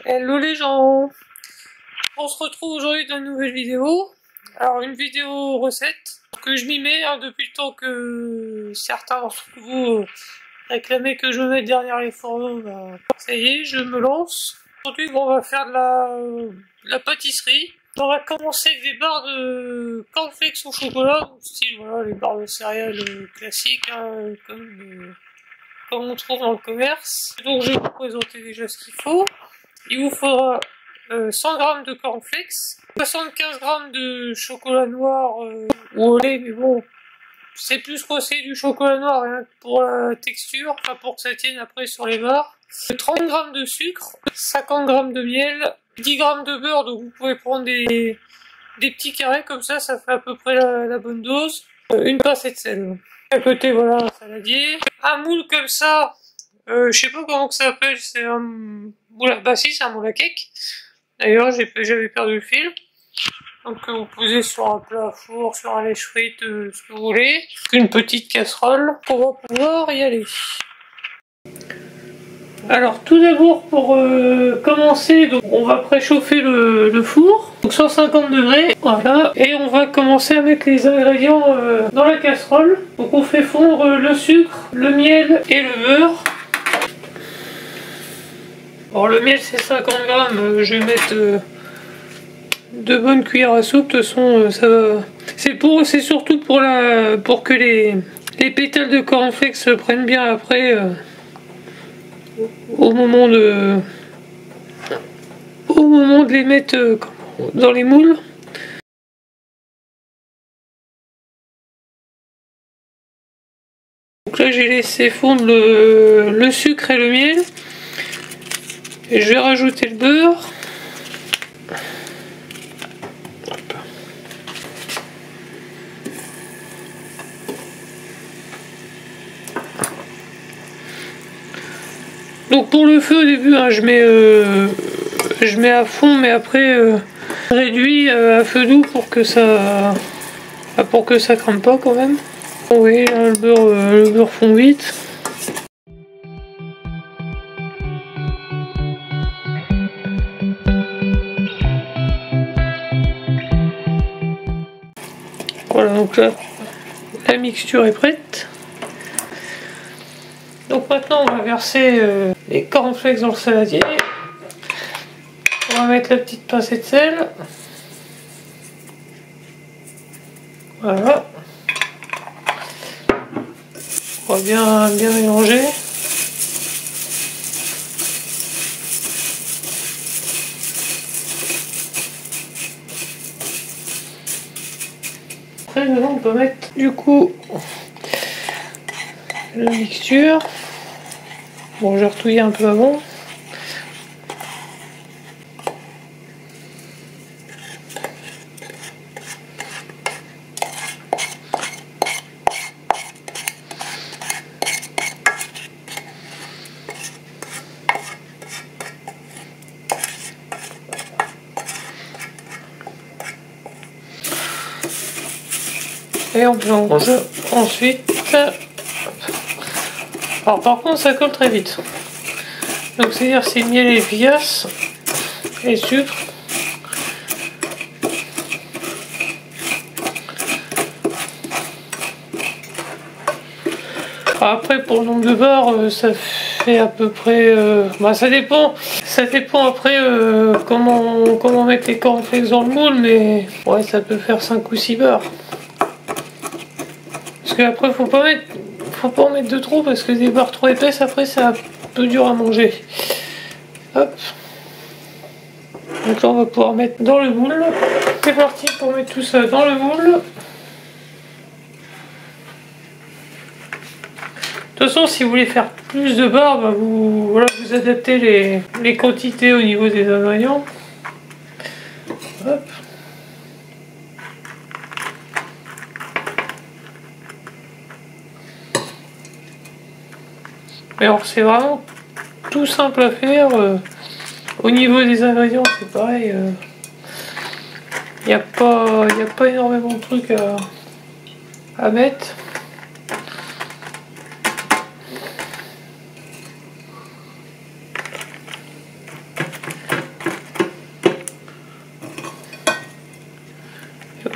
Hello les gens, on se retrouve aujourd'hui dans une nouvelle vidéo. Alors une vidéo recette que je m'y mets depuis le temps que certains d'entre vous réclamaient que je mette derrière les fourneaux. Ça y est, je me lance. Aujourd'hui on va faire de la pâtisserie. On va commencer avec des barres de cornflakes au chocolat, donc style voilà les barres de céréales classiques comme on trouve dans le commerce. Donc je vais vous présenter déjà ce qu'il faut. Il vous faudra 100 g de cornflakes, 75 g de chocolat noir ou au lait, mais bon, c'est plus que c'est du chocolat noir rien que pour la texture, enfin pour que ça tienne après sur les barres. 30 g de sucre, 50 g de miel, 10 g de beurre, donc vous pouvez prendre des petits carrés comme ça fait à peu près la bonne dose. Une pincée de sel. À côté, voilà, un saladier. Un moule comme ça, je sais pas comment que ça s'appelle, c'est un moule, bah si, c'est un moule à cake. D'ailleurs, j'avais perdu le fil. Donc vous posez sur un plat à four, sur un lèche-frites, ce que vous voulez. Une petite casserole, on va pouvoir y aller. Alors tout d'abord pour commencer, donc on va préchauffer le four, donc 150 degrés, voilà, et on va commencer à mettre les ingrédients dans la casserole. Donc on fait fondre le sucre, le miel et le beurre. Alors le miel c'est 50 g, je vais mettre 2 bonnes cuillères à soupe, de toute façon ça va. C'est surtout pour que les pétales de cornflakes se prennent bien après. Au moment de les mettre dans les moules. Donc là j'ai laissé fondre le sucre et le miel et je vais rajouter le beurre. Donc pour le feu au début hein, je mets à fond, mais après réduit à feu doux pour que ça crame pas quand même. Vous voyez là, le beurre fond vite. Voilà, donc là la mixture est prête. Donc maintenant on va verser les cornflakes dans le saladier. On va mettre la petite pincée de sel. Voilà. On va bien mélanger. Après maintenant on peut mettre du coup la mixture. Bon, j'ai retouillé un peu avant. Et on plonge ensuite. Alors par contre ça colle très vite. Donc c'est-à-dire c'est miel efficace et sucre. Après pour le nombre de barres ça fait à peu près bah ça dépend après comment mettre les cornflakes dans le moule, mais ouais ça peut faire 5 ou 6 barres. Parce que après faut pas en mettre de trop parce que des barres trop épaisses après c'est un peu dur à manger. Hop. Donc là on va pouvoir mettre dans le moule. C'est parti pour mettre tout ça dans le moule. De toute façon si vous voulez faire plus de barres, bah vous adaptez les quantités au niveau des ingrédients. Hop. Mais alors c'est vraiment tout simple à faire. Au niveau des ingrédients c'est pareil. Il n'y a pas énormément de trucs à mettre.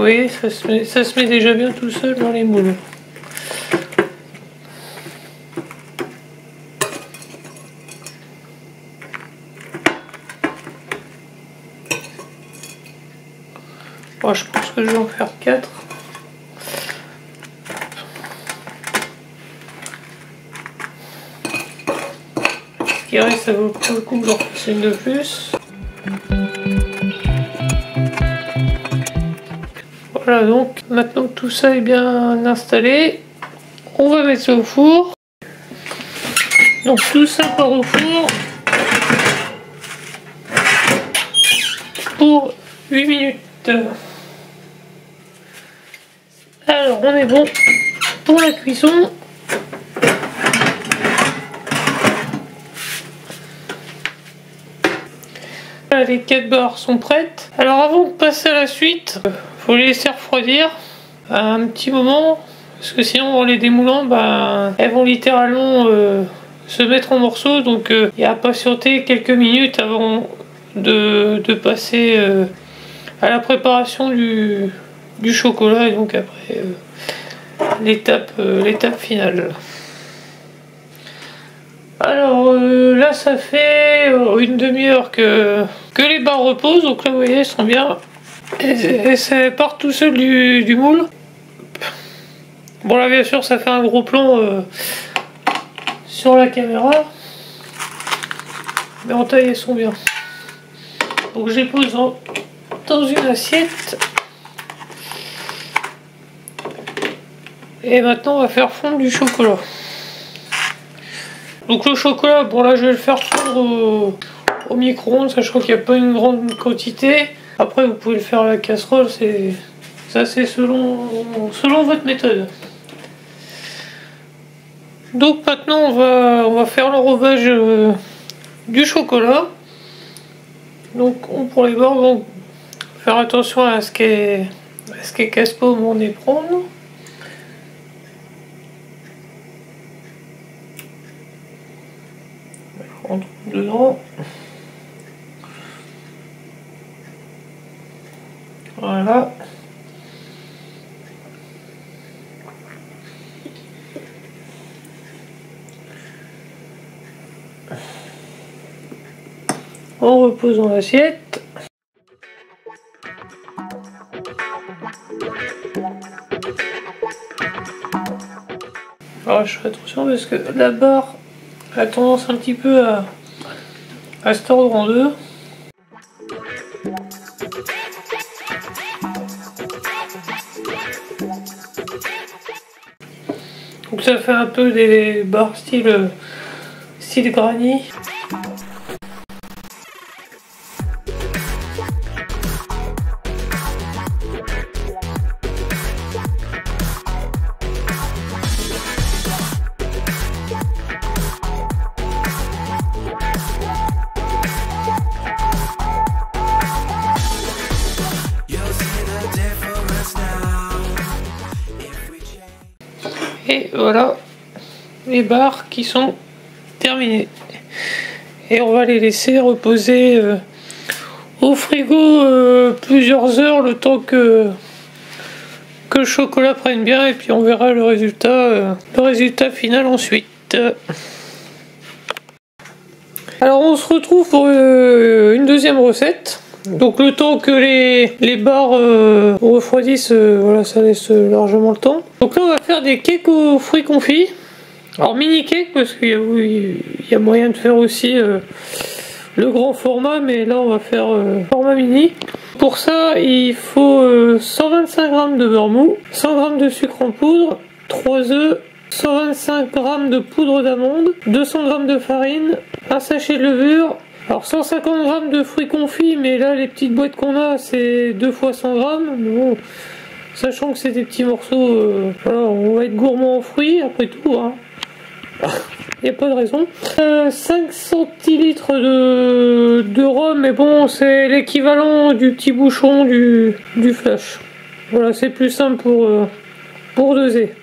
voyez, ça se met déjà bien tout seul dans les moules. Bon, je pense que je vais en faire 4. Ce qui reste, ça vaut pas le coup que j'en fasse une de plus. Voilà, donc maintenant que tout ça est bien installé, on va mettre ça au four. Donc tout ça part au four pour 8 minutes. Alors on est bon pour la cuisson. Là, les 4 barres sont prêtes. Alors avant de passer à la suite, faut les laisser refroidir un petit moment, parce que sinon en les démoulant, elles vont littéralement se mettre en morceaux. Donc il y a à patienter quelques minutes avant de passer à la préparation du chocolat, et donc après l'étape finale. Alors là ça fait une demi-heure que les barres reposent, donc là vous voyez elles sont bien, et ça part tout seul du moule. Bon là bien sûr ça fait un gros plan sur la caméra, mais en taille elles sont bien. Donc je les pose dans une assiette. Et maintenant on va faire fondre du chocolat. Donc le chocolat, bon là je vais le faire fondre au micro-ondes, sachant qu'il n'y a pas une grande quantité. Après vous pouvez le faire à la casserole, c'est selon votre méthode. Donc maintenant on va faire l'enrobage du chocolat. Donc pour les bords, donc faire attention à ce qu'elle casse pas au moment de les prendre. On rentre dedans. Voilà. On repose dans l'assiette. Alors je fais attention parce que la barre a tendance un petit peu à se tordre en deux. Donc ça fait un peu des barres style granny. Et voilà les barres qui sont terminées. Et on va les laisser reposer au frigo plusieurs heures, le temps que le chocolat prenne bien, et puis on verra le résultat final ensuite. Alors on se retrouve pour une deuxième recette. Donc le temps que les barres refroidissent, voilà, ça laisse largement le temps. Donc là on va faire des cakes aux fruits confits. Alors mini cake, parce qu'il y a moyen de faire aussi le grand format, mais là on va faire format mini. Pour ça il faut 125 g de beurre mou, 100 g de sucre en poudre, 3 œufs, 125 g de poudre d'amande, 200 g de farine, un sachet de levure. Alors 150 g de fruits confits, mais là les petites boîtes qu'on a c'est 2 fois 100 g. Bon, sachant que c'est des petits morceaux, voilà, on va être gourmand en fruits après tout, hein. Il n'y a pas de raison. 5 centilitres de rhum, mais bon c'est l'équivalent du petit bouchon du flash. Voilà, c'est plus simple pour doser.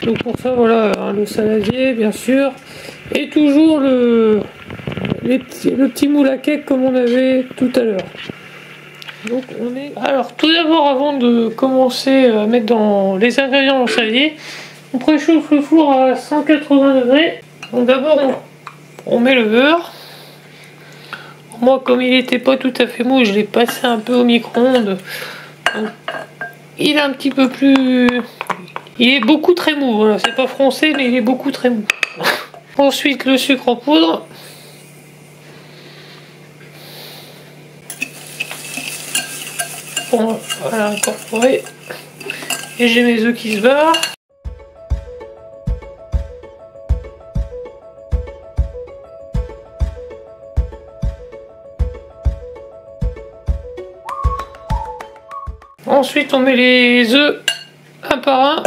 Donc pour ça voilà, hein, le saladier bien sûr, et toujours le petit moule à cake comme on avait tout à l'heure. Donc on est... Alors tout d'abord, avant de commencer à mettre dans les ingrédients dans le saladier, on préchauffe le four à 180 degrés. Donc d'abord on met le beurre. Moi, comme il n'était pas tout à fait mou, je l'ai passé un peu au micro-ondes. Il est un petit peu plus... Il est beaucoup très mou, voilà. C'est pas français, mais il est beaucoup très mou. Ensuite, le sucre en poudre. Bon, voilà, incorporé. Et j'ai mes œufs qui se barrent. Ensuite, on met les œufs un par un.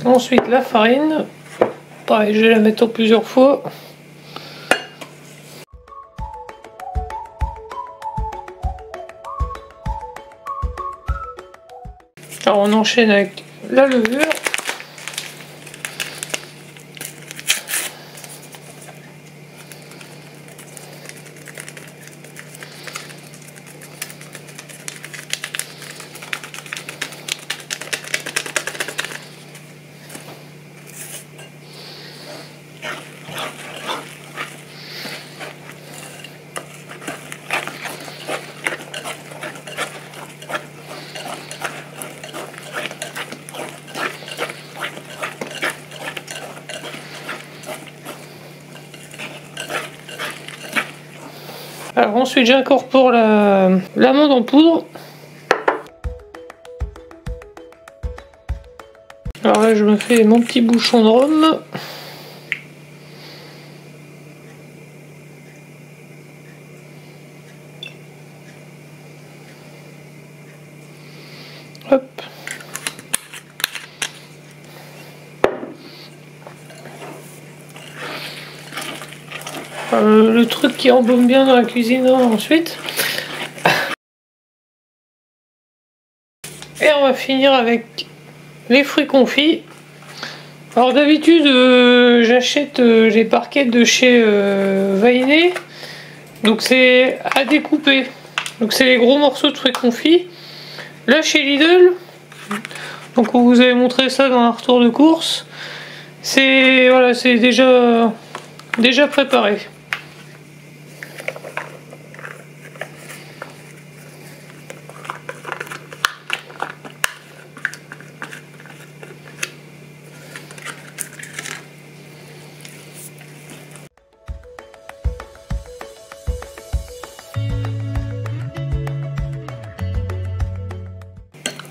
Ensuite, la farine. Pareil, je vais la mettre en plusieurs fois. Alors, on enchaîne avec la levure. Alors ensuite j'incorpore l'amande en poudre. Alors là je me fais mon petit bouchon de rhum. Hop. Le truc qui embaume bien dans la cuisine ensuite. Et on va finir avec les fruits confits. Alors d'habitude j'achète les barquettes de chez Vainé. Donc c'est à découper. Donc c'est les gros morceaux de fruits confits. Là chez Lidl, donc on vous avait montré ça dans un retour de course. C'est voilà, c'est déjà préparé.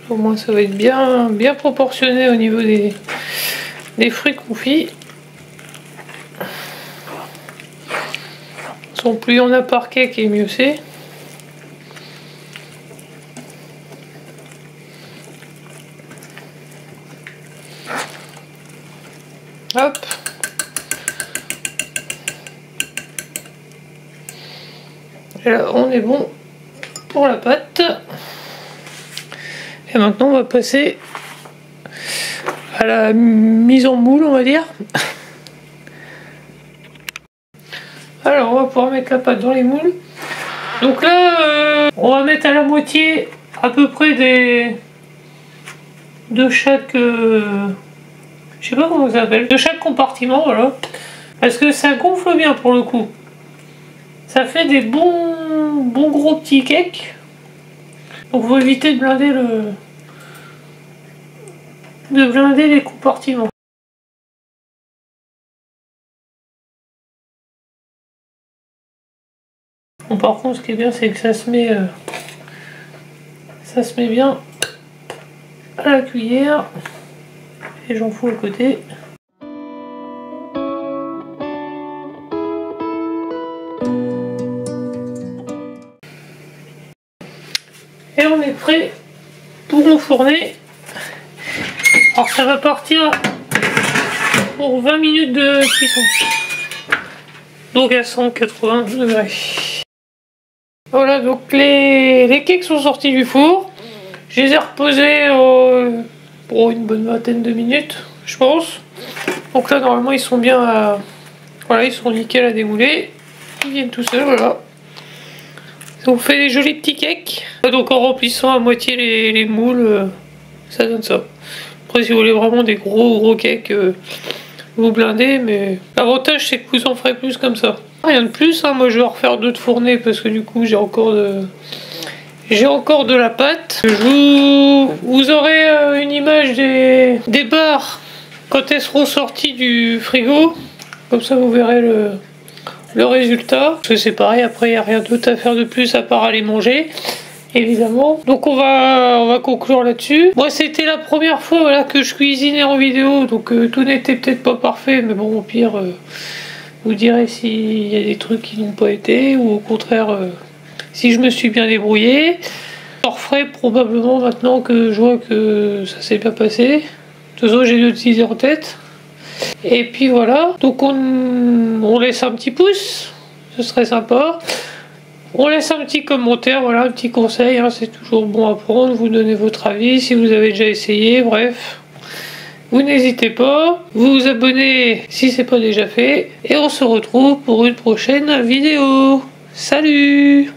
Au moins ça va être bien proportionné au niveau des fruits confits. Plus il y en a par cake et mieux c'est. Hop. Et là on est bon pour la pâte. Et maintenant on va passer à la mise en moule, on va dire. Alors on va pouvoir mettre la pâte dans les moules. Donc là on va mettre à la moitié à peu près de chaque je sais pas comment ça s'appelle, de chaque compartiment, voilà. Parce que ça gonfle bien pour le coup. Ça fait des bons gros petits cakes. Donc faut éviter de blinder les compartiments. Bon, par contre ce qui est bien c'est que ça se met bien à la cuillère. Et j'en fous à côté. Et on est prêt pour enfourner. Alors ça va partir pour 20 minutes de cuisson. Donc à 180 degrés. Voilà, donc les cakes sont sortis du four. Je les ai reposés pour une bonne vingtaine de minutes, je pense. Donc là, normalement, ils sont bien à... Voilà, ils sont nickel à démouler. Ils viennent tout seuls, voilà. Ça vous fait des jolis petits cakes. Donc en remplissant à moitié les moules, ça donne ça. Après, si vous voulez vraiment des gros cakes, vous blindez, mais l'avantage c'est que vous en ferez plus comme ça. Rien de plus, hein. Moi je vais refaire d'autres fournées parce que du coup j'ai encore de la pâte. Vous aurez une image des barres quand elles seront sorties du frigo. Comme ça vous verrez le résultat. Parce que c'est pareil, après il n'y a rien d'autre à faire de plus à part aller manger. Évidemment. Donc on va conclure là-dessus. Moi c'était la première fois voilà, que je cuisinais en vidéo. Donc tout n'était peut-être pas parfait. Mais bon au pire vous direz s'il y a des trucs qui n'ont pas été. Ou au contraire si je me suis bien débrouillé. Je referai probablement maintenant que je vois que ça s'est bien passé. De toute façon j'ai d'autres idées en tête. Et puis voilà. Donc on laisse un petit pouce. Ce serait sympa. On laisse un petit commentaire, voilà, un petit conseil, hein, c'est toujours bon à prendre, vous donnez votre avis, si vous avez déjà essayé, bref. Vous n'hésitez pas, vous vous abonnez si c'est pas déjà fait, et on se retrouve pour une prochaine vidéo. Salut!